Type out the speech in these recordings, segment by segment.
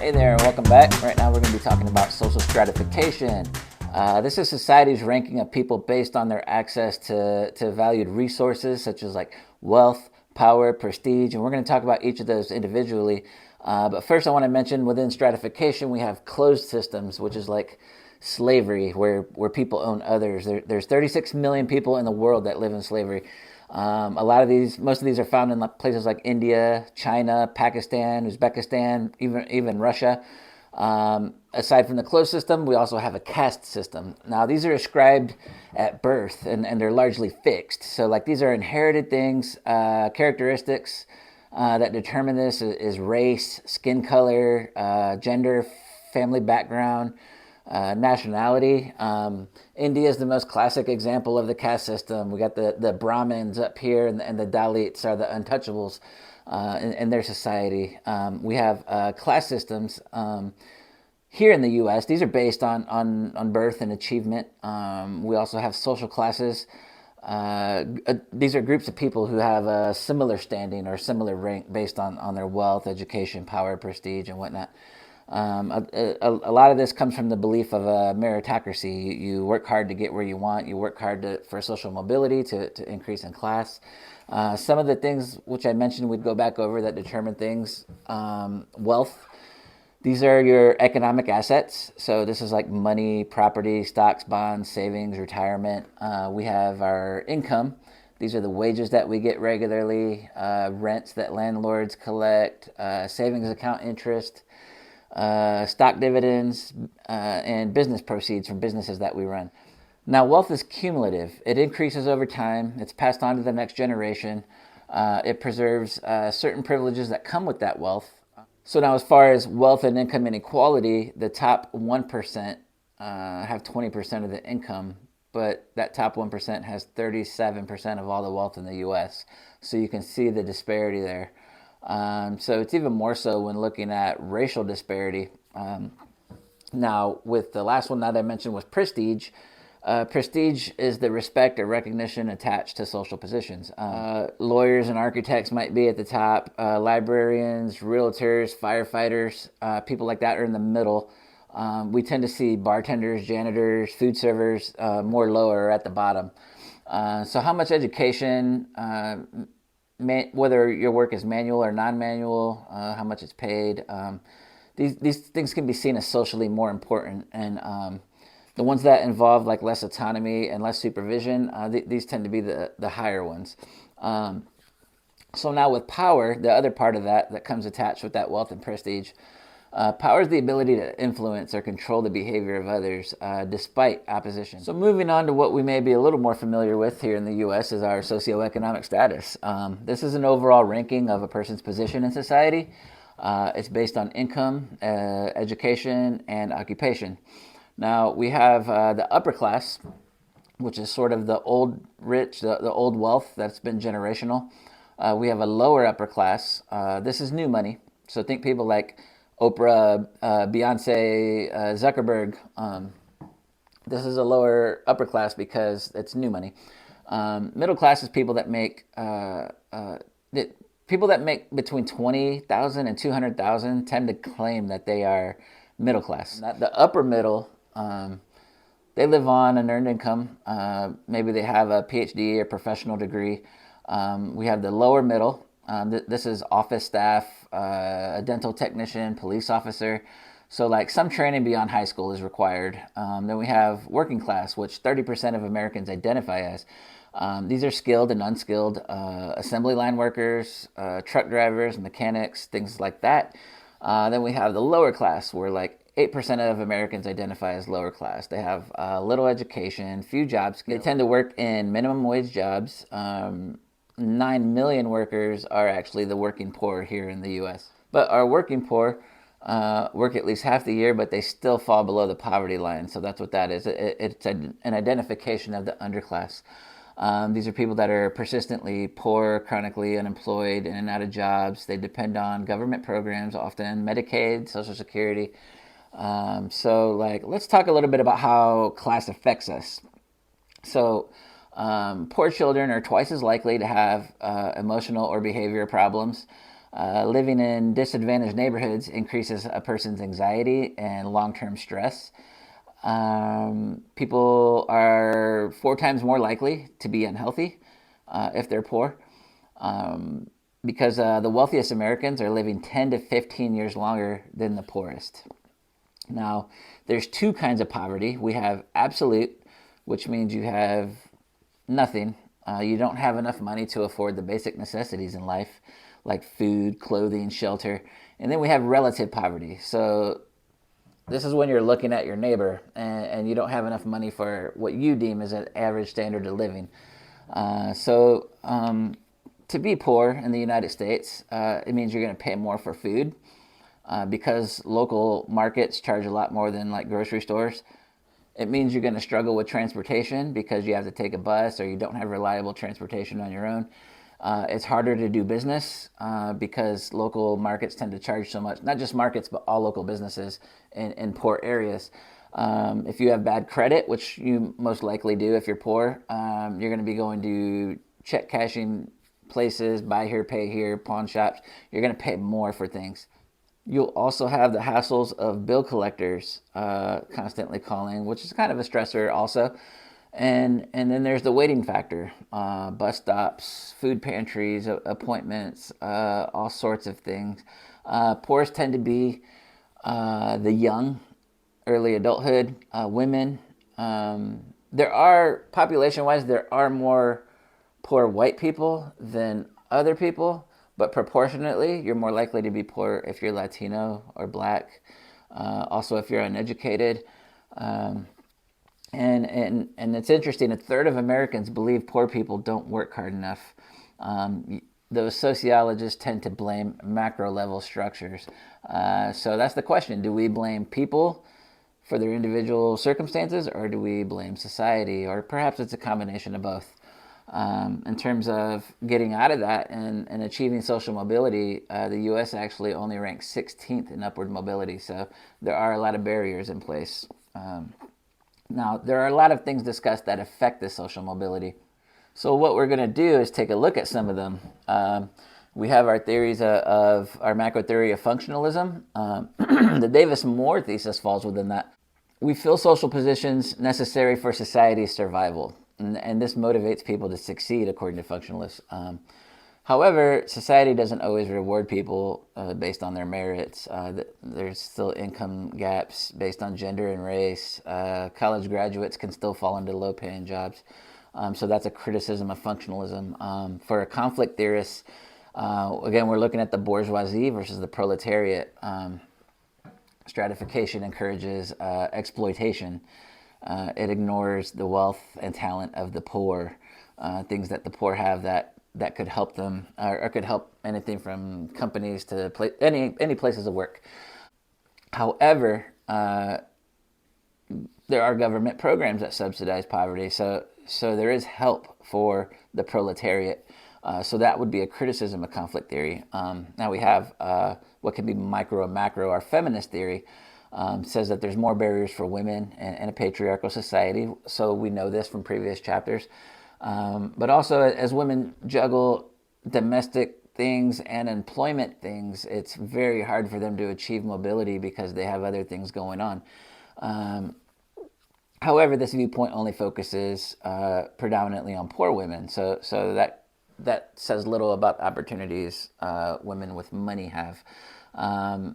Hey there, and welcome back. Right now we're going to be talking about social stratification. This is society's ranking of people based on their access to valued resources such as like wealth, power, prestige, and we're going to talk about each of those individually. But first I want to mention within stratification we have closed systems, which is like slavery, where people own others. There's 36 million people in the world that live in slavery. Most of these are found in places like India, China, Pakistan, Uzbekistan, even Russia. Aside from the closed system, we also have a caste system. Now, these are ascribed at birth, and they're largely fixed. So, like, these are inherited things, characteristics that determine this is race, skin color, gender, family background, nationality. India is the most classic example of the caste system. We got the Brahmins up here, and the Dalits are the untouchables in their society. We have class systems here in the U.S. These are based on birth and achievement. We also have social classes. These are groups of people who have a similar standing or similar rank based on their wealth, education, power, prestige, and whatnot. A lot of this comes from the belief of a meritocracy. You work hard to get where you want. You work hard for social mobility, to increase in class. Some of the things which I mentioned we'd go back over that determine things. Wealth. These are your economic assets. So this is like money, property, stocks, bonds, savings, retirement. We have our income. These are the wages that we get regularly, rents that landlords collect, savings account interest, stock dividends, and business proceeds from businesses that we run. Now, wealth is cumulative. It increases over time. It's passed on to the next generation. It preserves certain privileges that come with that wealth. So now, as far as wealth and income inequality, the top 1% have 20% of the income, but that top 1% has 37% of all the wealth in the U.S. So you can see the disparity there. So it's even more so when looking at racial disparity. Now, with the last one that I mentioned was prestige. Prestige is the respect or recognition attached to social positions. Lawyers and architects might be at the top. Librarians, realtors, firefighters, people like that are in the middle. We tend to see bartenders, janitors, food servers more lower at the bottom. So how much education, whether your work is manual or non-manual, how much it's paid, these things can be seen as socially more important. And the ones that involve like less autonomy and less supervision, these tend to be the higher ones. So now with power, the other part of that comes attached with that wealth and prestige. Power is the ability to influence or control the behavior of others despite opposition. So moving on to what we may be a little more familiar with here in the U.S. is our socioeconomic status. This is an overall ranking of a person's position in society. It's based on income, education, and occupation. Now we have the upper class, which is sort of the old rich, the old wealth that's been generational. We have a lower upper class. This is new money. So think people like Oprah, Beyonce, Zuckerberg. This is a lower upper class because it's new money. Middle class is people that make between 20,000 and 200,000 tend to claim that they are middle class. The upper middle, they live on an earned income. Maybe they have a PhD or professional degree. We have the lower middle. This is office staff, a dental technician, police officer. So like some training beyond high school is required. Then we have working class, which 30% of Americans identify as. These are skilled and unskilled assembly line workers, truck drivers, mechanics, things like that. Then we have the lower class, where like 8% of Americans identify as lower class. They have little education, few jobs. They tend to work in minimum wage jobs. 9 million workers are actually the working poor here in the U.S. But our working poor work at least half the year, but they still fall below the poverty line. So that's what that is. It's an identification of the underclass. These are people that are persistently poor, chronically unemployed, in and out of jobs. They depend on government programs, often Medicaid, Social Security. So let's talk a little bit about how class affects us. So poor children are twice as likely to have emotional or behavior problems. Living in disadvantaged neighborhoods increases a person's anxiety and long-term stress. People are 4 times more likely to be unhealthy if they're poor, because the wealthiest Americans are living 10 to 15 years longer than the poorest. Now, there's 2 kinds of poverty. We have absolute, which means you have nothing. You don't have enough money to afford the basic necessities in life, like food, clothing, shelter. And then we have relative poverty. So this is when you're looking at your neighbor and you don't have enough money for what you deem as an average standard of living. To be poor in the United States, it means you're going to pay more for food because local markets charge a lot more than like grocery stores. It means you're going to struggle with transportation because you have to take a bus or you don't have reliable transportation on your own. It's harder to do business because local markets tend to charge so much, not just markets, but all local businesses in poor areas. If you have bad credit, which you most likely do if you're poor, you're going to be going to check cashing places, buy here, pay here, pawn shops. You're going to pay more for things. You'll also have the hassles of bill collectors constantly calling, which is kind of a stressor also. And then there's the waiting factor, bus stops, food pantries, appointments, all sorts of things. Poorest tend to be the young, early adulthood, women. Population-wise, there are more poor white people than other people, but proportionately, you're more likely to be poor if you're Latino or Black. Also, if you're uneducated. And it's interesting, 1/3 of Americans believe poor people don't work hard enough. Those sociologists tend to blame macro level structures. So that's the question. Do we blame people for their individual circumstances, or do we blame society? Or perhaps it's a combination of both. In terms of getting out of that and achieving social mobility, the U.S. actually only ranks 16th in upward mobility. So there are a lot of barriers in place. Now, there are a lot of things discussed that affect this social mobility. So what we're going to do is take a look at some of them. We have our theories of our macro theory of functionalism. The Davis-Moore thesis falls within that. We fill social positions necessary for society's survival, and this motivates people to succeed, according to functionalists. However, society doesn't always reward people based on their merits. There's still income gaps based on gender and race. College graduates can still fall into low-paying jobs. So that's a criticism of functionalism. For a conflict theorist, again, we're looking at the bourgeoisie versus the proletariat. Stratification encourages exploitation. It ignores the wealth and talent of the poor, things that the poor have that could help them, or could help anything from companies to any places of work. However, there are government programs that subsidize poverty, so there is help for the proletariat. So that would be a criticism of conflict theory. Now we have what can be micro and macro. Our feminist theory says that there's more barriers for women in a patriarchal society. So we know this from previous chapters. But also, as women juggle domestic things and employment things, it's very hard for them to achieve mobility because they have other things going on. However, this viewpoint only focuses predominantly on poor women. So that says little about the opportunities women with money have.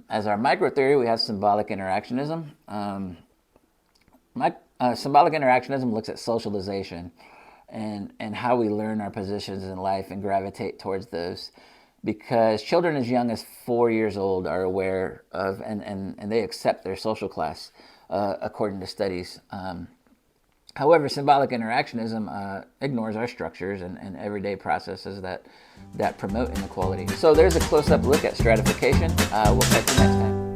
As our micro theory, we have symbolic interactionism. Symbolic interactionism looks at socialization and how we learn our positions in life and gravitate towards those, because children as young as 4 years old are aware of and they accept their social class according to studies. However, symbolic interactionism ignores our structures and everyday processes that promote inequality. So there's a close-up look at stratification. We'll catch you next time.